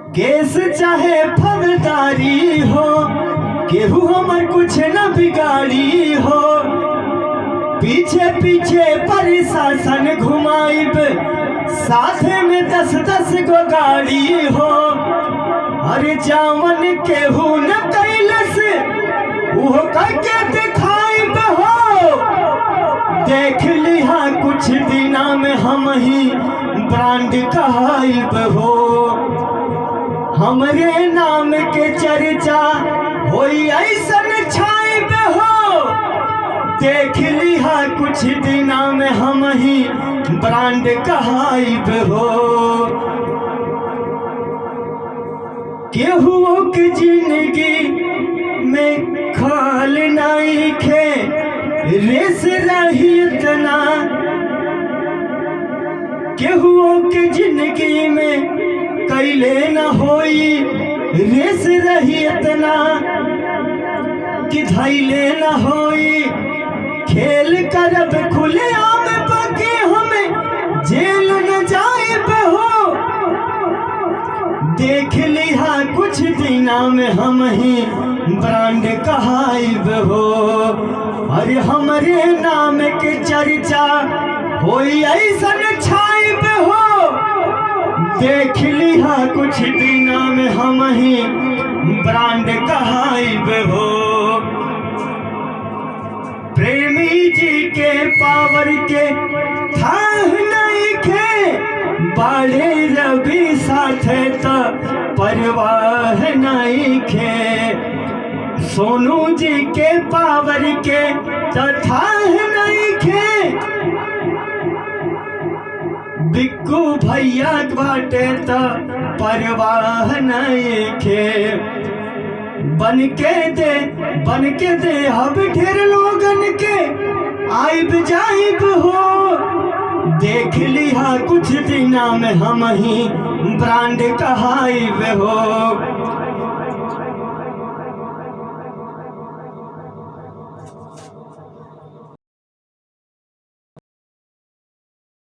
Case चाहे फौजदारी हो, केहू हमर कुछ न बिगाड़ी हो। पीछे पीछे प्रशासन घुमाइब, साथ में 10-10 गो गाड़ी हो। अरे जावन केहू न कैलस उहो करके दिखाइब हो। देख लिहा कुछ दिना में हम ही ब्रांड कहाइब हो। हमरे नाम के चर्चा होई ऐसन छाइब हो। देख लिहा कुछ दिना में हम ही ब्रांड कहाइब हो। केहू के जिंदगी में खाल नहीं खे, रेस रही इतना। केहू के जिंदगी में कैले न होई, रेस रही इतना कि धैले न होई। खेल करब खुले आम पके हमें जेल न जाइब हो। देख लिहा कुछ दिना में हम ही ब्रांड कहाइब हो। अरे हमरे नाम के चर्चा होई ऐसन छाइब हो। देख लिहा कुछ दिना में हम ही ब्रांड कहाइब हो। प्रेमी जी के पावर के थाह नहीं खे, बाड़े रवि साथे तो परवाह नहीं खे। सोनू जी के पावर के तथा नहीं खे, बिक्कू भैया बाटे तो परवाह नहीं खे। बन के दे अब ढेर लोगन के आइब जाइब हो। देख लिहा कुछ दिना में हम ही ब्रांड कहाइब हो।